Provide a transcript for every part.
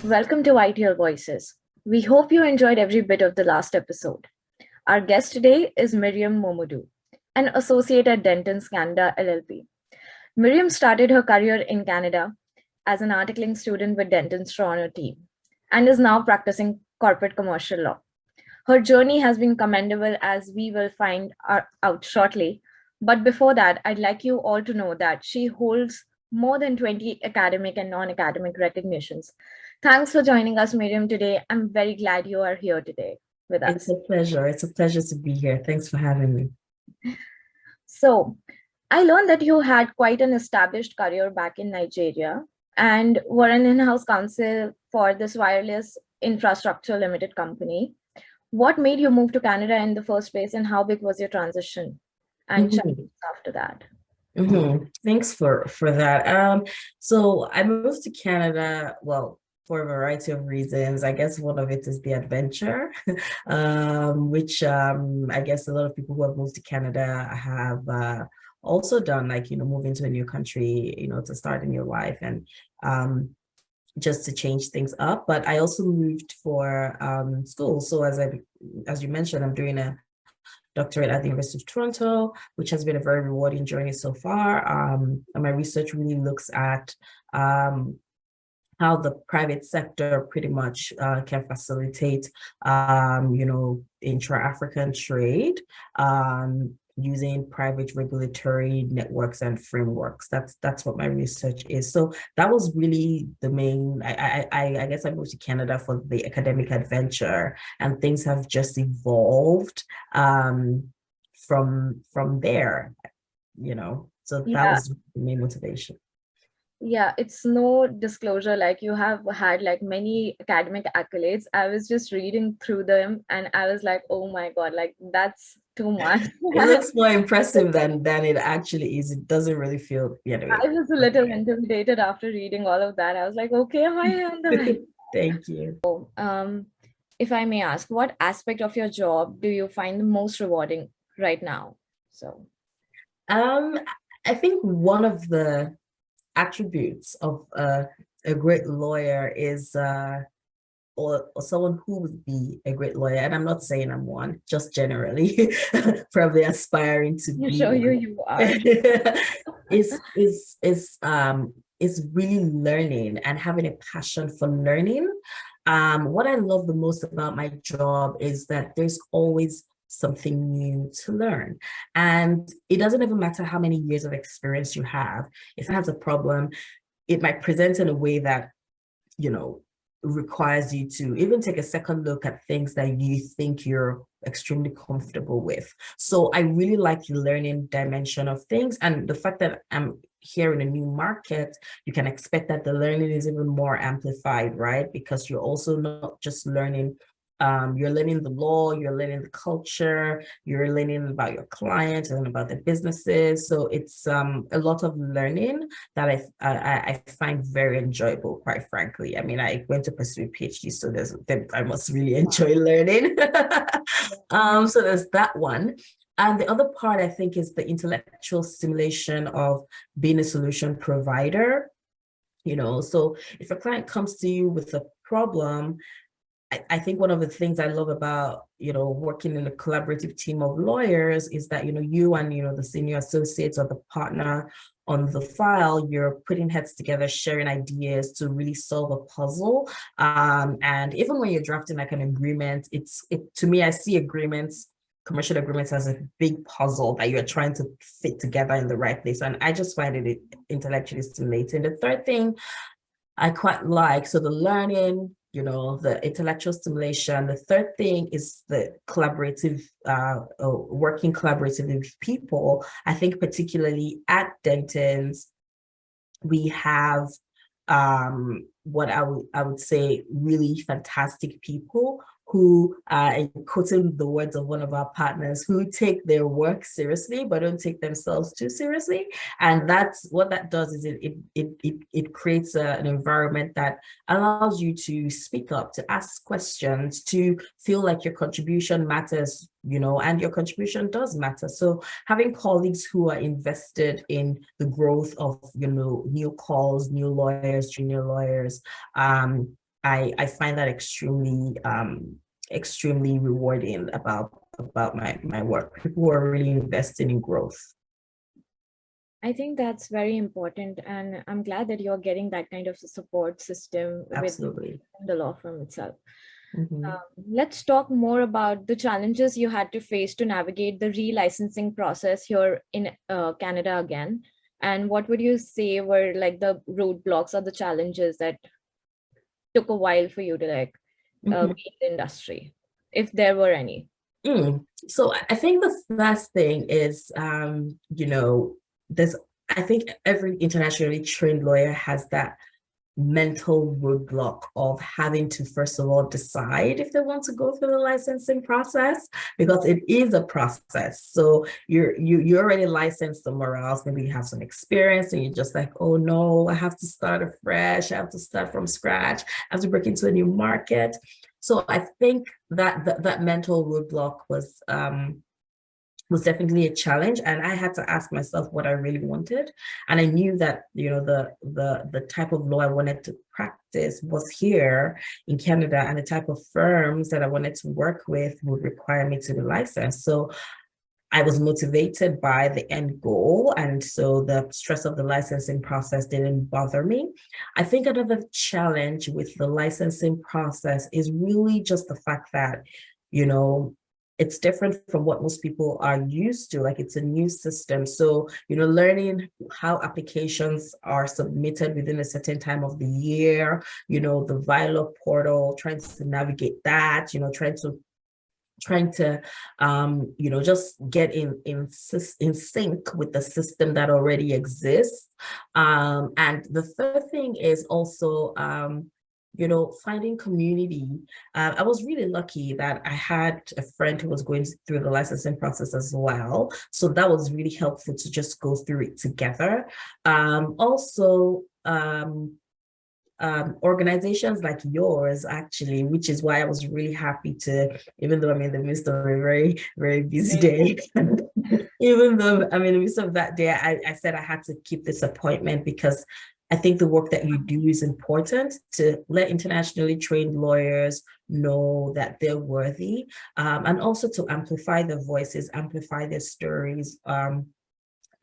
Welcome to ITL Voices. We hope you enjoyed every bit of the last episode. Our guest today is Mariam Momodu, an associate at Dentons, Canada, LL.B. Mariam started her career in Canada as an articling student with Dentons Toronto team and is now practicing corporate commercial law. Her journey has been commendable, as we will find out shortly. But before that, I'd like you all to know that she holds more than 20 academic and non-academic recognitions. Thanks for joining us, Miriam, today. I'm very glad you are here today with us. It's a pleasure. It's a pleasure to be here. Thanks for having me. So, I learned that you had quite an established career back in Nigeria and were an in-house counsel for this wireless infrastructure limited company. What made you move to Canada in the first place, and how big was your transition and challenges after that? Thanks for that. So I moved to Canada, well, for a variety of reasons. I guess one of it is the adventure, which I guess a lot of people who have moved to Canada have also done, like, moving to a new country, to start a new life and just to change things up. But I also moved for school. So as you mentioned, I'm doing a doctorate at the University of Toronto, which has been a very rewarding journey so far. And my research really looks at how the private sector pretty much can facilitate, intra-African trade using private regulatory networks and frameworks. That's what my research is. So that was really the main. I guess I moved to Canada for the academic adventure, and things have just evolved from there. So that was the main motivation. Yeah, it's no disclosure, like you have had like many academic accolades. I was just reading through them and I was like, oh my God, like that's too much. It looks more impressive than it actually is. It doesn't really feel, I was a little intimidated after reading all of that. I was like, okay, am I on the right? Thank you. If I may ask, what aspect of your job do you find the most rewarding right now? So I think one of the attributes of a great lawyer is or someone who would be a great lawyer, and I'm not saying I'm one, just generally probably aspiring to be. Show you are. is really learning and having a passion for learning. What I love the most about my job is that there's always something new to learn. And it doesn't even matter how many years of experience you have. If it has a problem, it might present in a way that, requires you to even take a second look at things that you think you're extremely comfortable with. So I really like the learning dimension of things. And the fact that I'm here in a new market, you can expect that the learning is even more amplified, right? Because you're also not just learning you're learning the law, you're learning the culture, you're learning about your clients and about the businesses. So it's a lot of learning that I find very enjoyable, quite frankly. I mean, I went to pursue a PhD, so I must really enjoy learning. So there's that one. And the other part, I think, is the intellectual stimulation of being a solution provider. So if a client comes to you with a problem, I think one of the things I love about, working in a collaborative team of lawyers is that, you and, the senior associates or the partner on the file, you're putting heads together, sharing ideas to really solve a puzzle. And even when you're drafting like an agreement, to me, I see commercial agreements as a big puzzle that you're trying to fit together in the right place. And I just find it intellectually stimulating. The third thing I quite like, so the learning, the intellectual stimulation. The third thing is the collaborative, working collaboratively with people. I think particularly at Dentons, we have what I would say really fantastic people who, quoting the words of one of our partners, who take their work seriously but don't take themselves too seriously. And that's what that does, is it creates an environment that allows you to speak up, to ask questions, to feel like your contribution matters, and your contribution does matter. So having colleagues who are invested in the growth of, new calls, new lawyers, junior lawyers, I find that extremely rewarding about my work. People who are really investing in growth. I think that's very important, and I'm glad that you're getting that kind of support system with Absolutely. the law firm itself. Mm-hmm. Let's talk more about the challenges you had to face to navigate the relicensing process here in Canada again. And what would you say were like the roadblocks or the challenges that took a while for you to like Mm-hmm. be in the industry, if there were any? So I think the first thing is, there's, I think every internationally trained lawyer has that mental roadblock of having to first of all decide if they want to go through the licensing process, because it is a process. So you're already licensed somewhere else, maybe you have some experience and you're just like, oh no, I have to start afresh, I have to start from scratch, I have to break into a new market. So I think that mental roadblock was definitely a challenge, and I had to ask myself what I really wanted. And I knew that the type of law I wanted to practice was here in Canada, and the type of firms that I wanted to work with would require me to be licensed. So I was motivated by the end goal, and so the stress of the licensing process didn't bother me. I think another challenge with the licensing process is really just the fact that, you know, it's different from what most people are used to. Like, it's a new system. So, learning how applications are submitted within a certain time of the year, the Viola portal, trying to navigate that, trying to just get in sync with the system that already exists. And the third thing is also finding community. I was really lucky that I had a friend who was going through the licensing process as well, so that was really helpful to just go through it together. Also, organizations like yours, actually, which is why I was really happy to, even though I'm in the midst of a very, very busy day, even though I'm in the midst of that day, I said I had to keep this appointment because I think the work that you do is important to let internationally trained lawyers know that they're worthy, and also to amplify their voices, amplify their stories,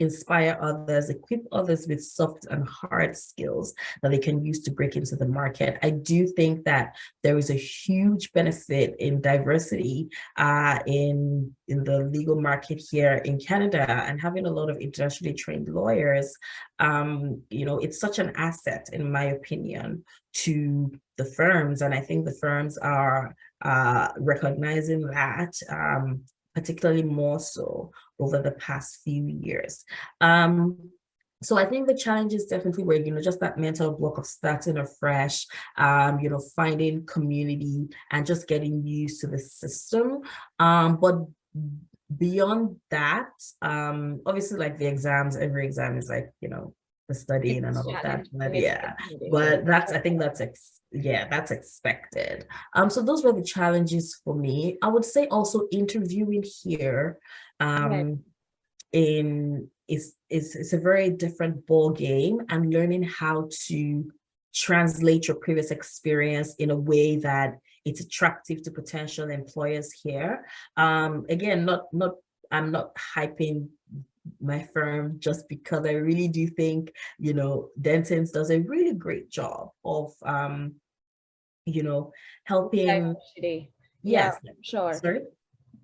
inspire others, equip others with soft and hard skills that they can use to break into the market. I do think that there is a huge benefit in diversity in the legal market here in Canada, and having a lot of internationally trained lawyers. It's such an asset, in my opinion, to the firms, and I think the firms are recognizing that. Particularly more so over the past few years. So I think the challenges definitely were, just that mental block of starting afresh, finding community and just getting used to the system. But beyond that, obviously, like the exams, every exam is like, the studying and It's all of that. challenging. But It's yeah, intimidating. but I think that's expected. So those were the challenges for me. I would say also interviewing here, Right. in it's a very different ball game, and learning how to translate your previous experience in a way that it's attractive to potential employers here. Again, not I'm not hyping my firm just because I really do think, Dentons does a really great job of helping. Diversity. Yeah, Yes. sure. Sorry.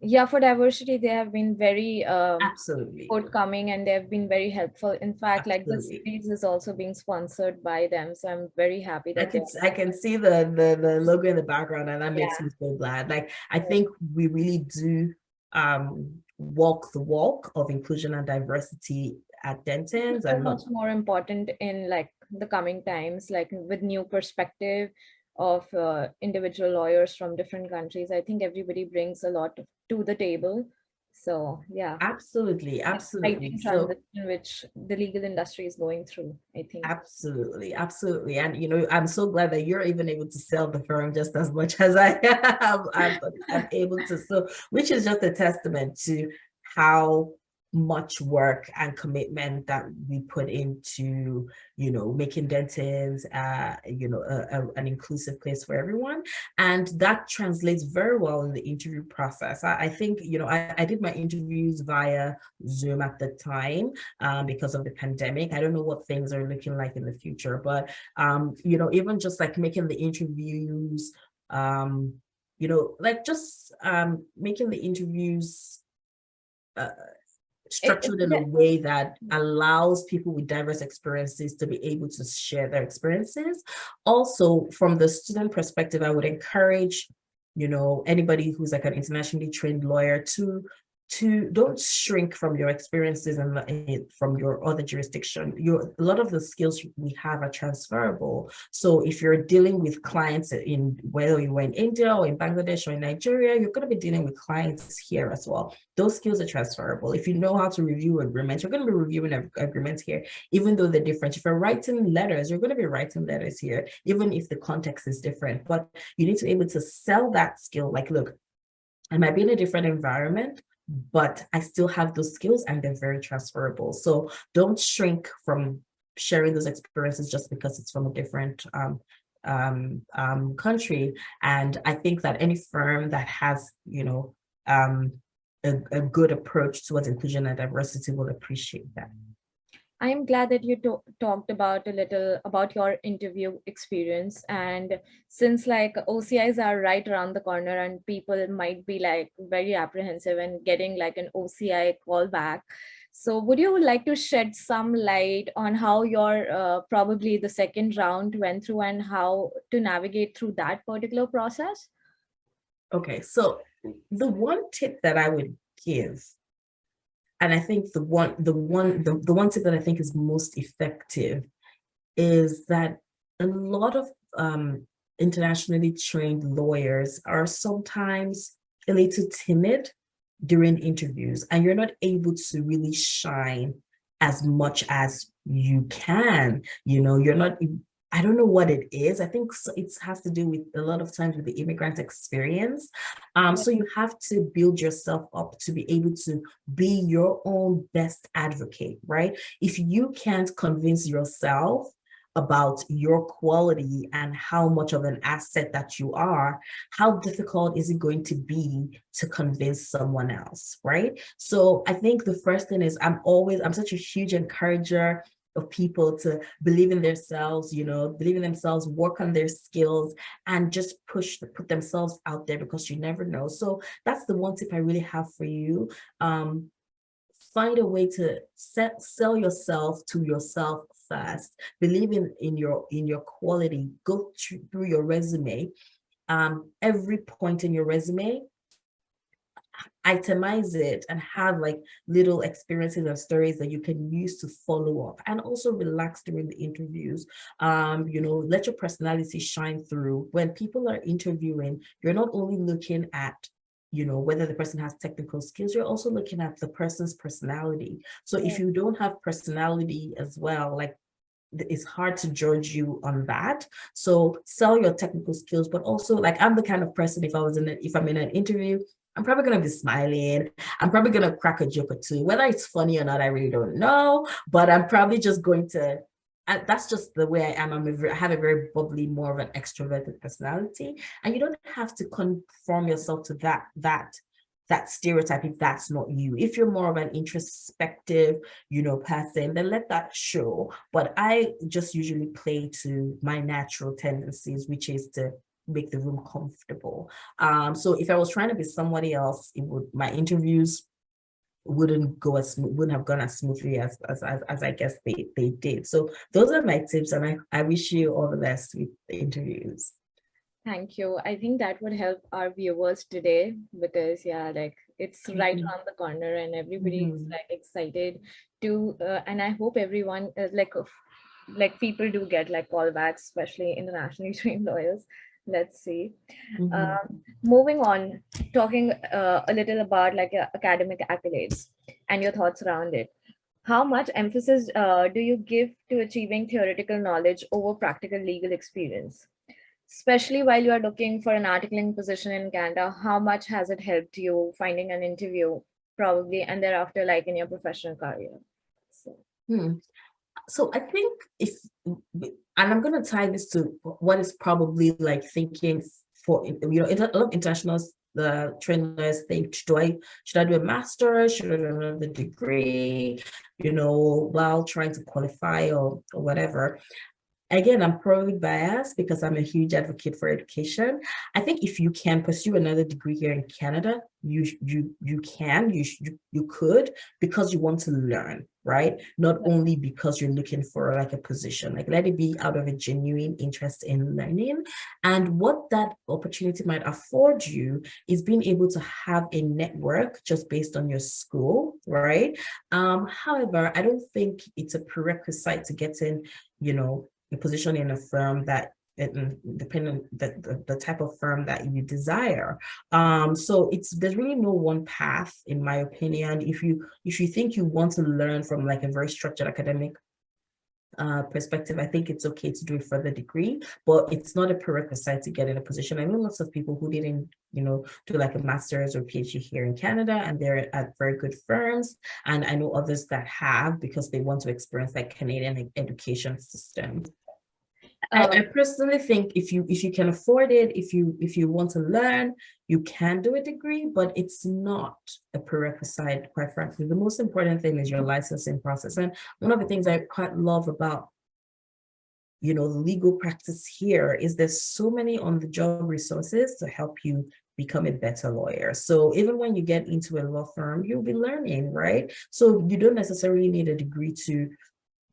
Yeah, for diversity, they have been very Absolutely. forthcoming, and they have been very helpful. In fact, like the Absolutely. series is also being sponsored by them. So I'm very happy that they're I can see the logo in the background, and that makes yeah. me so glad. Like, I think we really do walk the walk of inclusion and diversity at Dentons. So And much look, more important in like the coming times, like with new perspective of individual lawyers from different countries. I think everybody brings a lot to the table. So yeah, absolutely, absolutely. exciting So transition which the legal industry is going through, I think. absolutely, absolutely. And I'm so glad that you're even able to sell the firm just as much as I am. I'm able to. So, which is just a testament to how much work and commitment that we put into, making Dentons, an inclusive place for everyone. And that translates very well in the interview process. I think, I did my interviews via Zoom at the time because of the pandemic. I don't know what things are looking like in the future, but, even just like making the interviews, making the interviews structured in a way that allows people with diverse experiences to be able to share their experiences. Also, from the student perspective, I would encourage, anybody who's like an internationally trained lawyer to don't shrink from your experiences and from your other jurisdiction. A lot of the skills we have are transferable. So if you're dealing with clients in whether you were in India or in Bangladesh or in Nigeria, you're going to be dealing with clients here as well. Those skills are transferable. If you know how to review agreements, you're going to be reviewing agreements here, even though they're different. If you're writing letters, you're going to be writing letters here, even if the context is different. But you need to be able to sell that skill. Like, look, I might be in a different environment, but I still have those skills and they're very transferable. So don't shrink from sharing those experiences just because it's from a different country. And I think that any firm that has, a good approach towards inclusion and diversity will appreciate that. I'm glad that you talked about a little about your interview experience. And since like OCIs are right around the corner and people might be like very apprehensive and getting like an OCI call back. So would you like to shed some light on how your probably the second round went through and how to navigate through that particular process? Okay, so the one tip that I would give, and I think the one tip that I think is most effective is that a lot of internationally trained lawyers are sometimes a little timid during interviews, and you're not able to really shine as much as you can. You're not, I don't know what it is. I think it has to do with a lot of times with the immigrant experience. So you have to build yourself up to be able to be your own best advocate, right? If you can't convince yourself about your quality and how much of an asset that you are, how difficult is it going to be to convince someone else, right? So I think the first thing is I'm such a huge encourager of people to believe in themselves, work on their skills and just put themselves out there because you never know. So that's the one tip I really have for you. Find a way to sell yourself to yourself first. Believe in your quality. Go through your resume. Every point in your resume, itemize it and have like little experiences and stories that you can use to follow up, and also relax during the interviews. Let your personality shine through. When people are interviewing, you're not only looking at whether the person has technical skills, you're also looking at the person's personality. So if you don't have personality as well, like it's hard to judge you on that. So sell your technical skills, but also like I'm the kind of person, if I'm in an interview, I'm probably going to be smiling. I'm probably going to crack a joke or two. Whether it's funny or not, I really don't know, but I'm probably just going to, and that's just the way I am. I have a very bubbly, more of an extroverted personality, and you don't have to conform yourself to that stereotype if that's not you. If you're more of an introspective, person, then let that show. But I just usually play to my natural tendencies, which is to make the room comfortable. So if I was trying to be somebody else, my interviews wouldn't have gone as smoothly as I guess they did. So those are my tips, and I wish you all the best with the interviews. Thank you. I think that would help our viewers today because like it's right around the corner and everybody is like excited to and I hope everyone like people do get like callbacks, especially internationally trained lawyers. Let's see. Moving on, talking a little about like academic accolades and your thoughts around it. How much emphasis do you give to achieving theoretical knowledge over practical legal experience? Especially while you are looking for an articling position in Canada, how much has it helped you finding an interview probably, and thereafter, like in your professional career. So. Hmm. So I think and I'm going to tie this to what is probably like thinking for, a lot of international the trainers think, should I do a master? Should I do another degree? While trying to qualify or whatever. Again, I'm probably biased because I'm a huge advocate for education. I think if you can pursue another degree here in Canada, you could, because you want to learn, right? Not only because you're looking for like a position. Like, let it be out of a genuine interest in learning. And what that opportunity might afford you is being able to have a network just based on your school, right? However, I don't think it's a prerequisite to get in, a position in a firm that, depending the type of firm that you desire. So there's really no one path, in my opinion. If you think you want to learn from like a very structured academic perspective, I think it's okay to do a further degree, but it's not a prerequisite to get in a position. I know lots of people who didn't, do like a master's or PhD here in Canada, and they're at very good firms. And I know others that have, because they want to experience like Canadian education system. I personally think if you can afford it, if you want to learn, you can do a degree, but it's not a prerequisite, quite frankly. The most important thing is your licensing process. And one of the things I quite love about, the legal practice here is there's so many on-the-job resources to help you become a better lawyer. So even when you get into a law firm, you'll be learning, right? So you don't necessarily need a degree to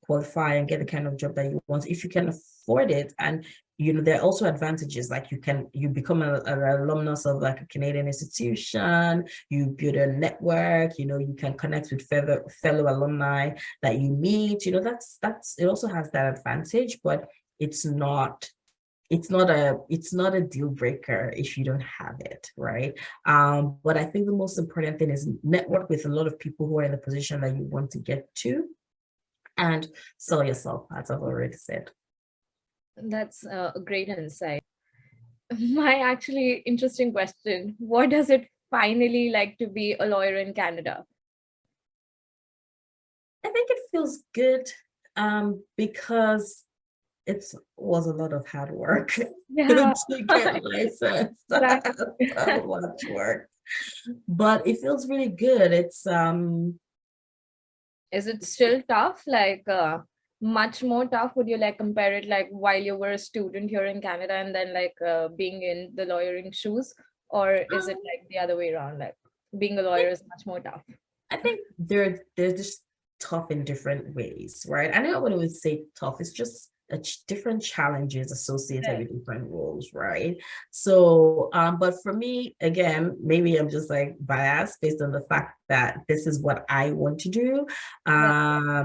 qualify and get the kind of job that you want if you can afford it. And there are also advantages, like you become an alumnus of like a Canadian institution, you build a network, you can connect with fellow alumni that you meet. That's it also has that advantage, but it's not a deal breaker if you don't have it, right? But I think the most important thing is network with a lot of people who are in the position that you want to get to, and sell yourself, as I've already said. That's a great insight. My actually interesting question: what does it finally like to be a lawyer in Canada? I think it feels good, because it was a lot of hard work Yeah, to get licensed. So much work, but it feels really good. is it still tough? Like much more tough? Would you like compare it like while you were a student here in Canada and then like being in the lawyering shoes, or is it um, like the other way around? Like being a lawyer is much more tough. I think they're just tough in different ways, right? I don't want to say tough. It's just different challenges associated Yeah. with different roles, right? So, but for me, again, maybe I'm just like biased based on the fact that this is what I want to do. Yeah.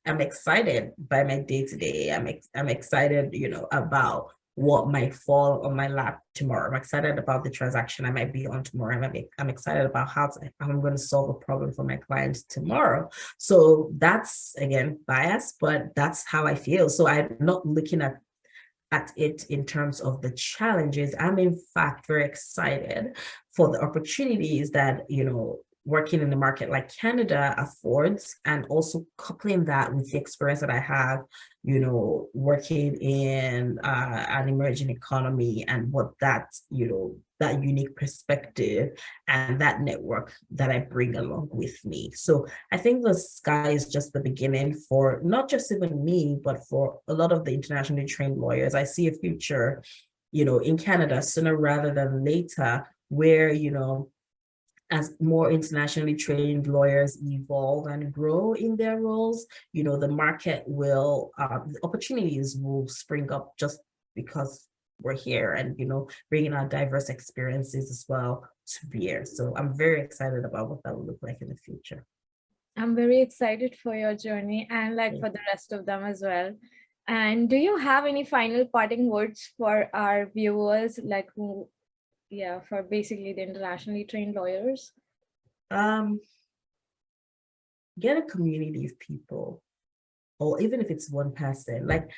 I'm excited by my day to day. I'm excited, about what might fall on my lap tomorrow. I'm excited about the transaction I might be on tomorrow. I'm excited about how I'm going to solve a problem for my clients tomorrow. So that's, again, bias, but that's how I feel. So I'm not looking at it in terms of the challenges. I'm in fact very excited for the opportunities that, working in a market like Canada affords, and also coupling that with the experience that I have, working in an emerging economy, and what that unique perspective and that network that I bring along with me. So I think the sky is just the beginning for not just even me, but for a lot of the internationally trained lawyers. I see a future, in Canada sooner rather than later, where, as more internationally trained lawyers evolve and grow in their roles, the market the opportunities will spring up just because we're here, and, bringing our diverse experiences as well to bear. So I'm very excited about what that will look like in the future. I'm very excited for your journey and like for the rest of them as well. And do you have any final parting words for our viewers, like who, yeah, for basically the internationally trained lawyers? Um, get a community of people, or even if it's one person. Like,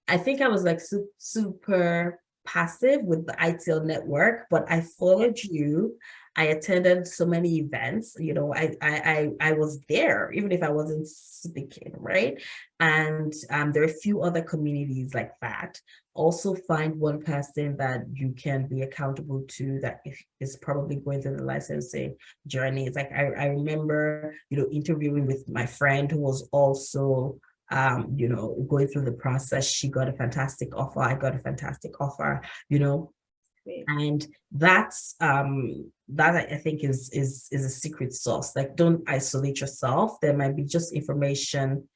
I think I was like super passive with the ITL network, but I followed you. I attended so many events. You know, I was there, even if I wasn't speaking, right? And there are a few other communities like that. Also find one person that you can be accountable to that is probably going through the licensing journey. It's like I remember, you know, interviewing with my friend who was also you know, going through the process. She got a fantastic offer. I got a fantastic offer, you know. Great. And that's that I think is a secret sauce. Like, don't isolate yourself. There might be just information,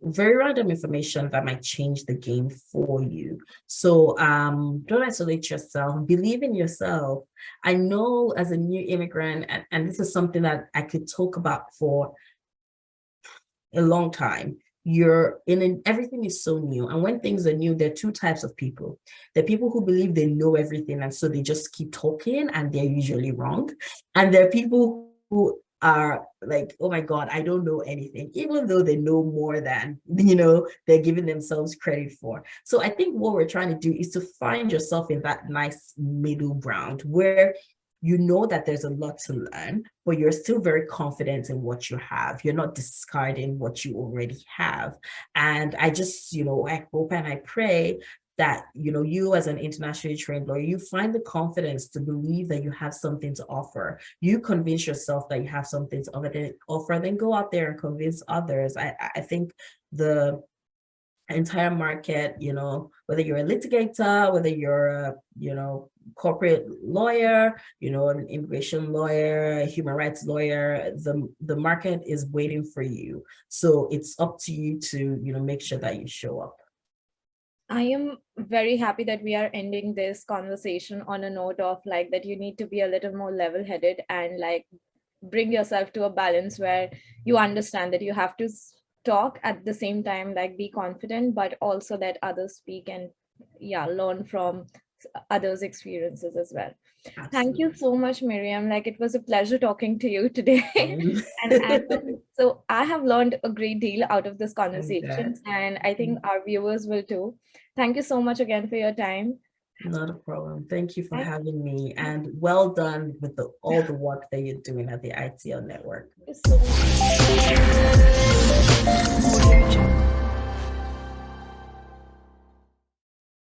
very random information that might change the game for you. So don't isolate yourself, believe in yourself. I know as a new immigrant, and this is something that I could talk about for a long time. Everything is so new, and when things are new, there are two types of people. There are people who believe they know everything, and so they just keep talking, and they're usually wrong. And there are people who are like, oh my God, I don't know anything, even though they know more than, you know, they're giving themselves credit for. So I think what we're trying to do is to find yourself in that nice middle ground where you know that there's a lot to learn, but you're still very confident in what you have. You're not discarding what you already have. And I just, you know, I hope and I pray that, you know, you as an internationally trained lawyer, you find the confidence to believe that you have something to offer. You convince yourself that you have something to offer, then go out there and convince others. I think the entire market, you know, whether you're a litigator, whether you're a, you know, corporate lawyer, you know, an immigration lawyer, human rights lawyer, the market is waiting for you. So it's up to you to, you know, make sure that you show up. I am very happy that we are ending this conversation on a note of like that you need to be a little more level-headed and like bring yourself to a balance where you understand that you have to talk at the same time, like be confident, but also let others speak and learn from others' experiences as well. Absolutely. Thank you so much, Miriam. Like it was a pleasure talking to you today. So I have learned a great deal out of this conversation, and I think our viewers will too. Thank you so much again for your time. Not a problem. Thank you for having me, and well done with all the work that you're doing at the ITL network. Thank you so much.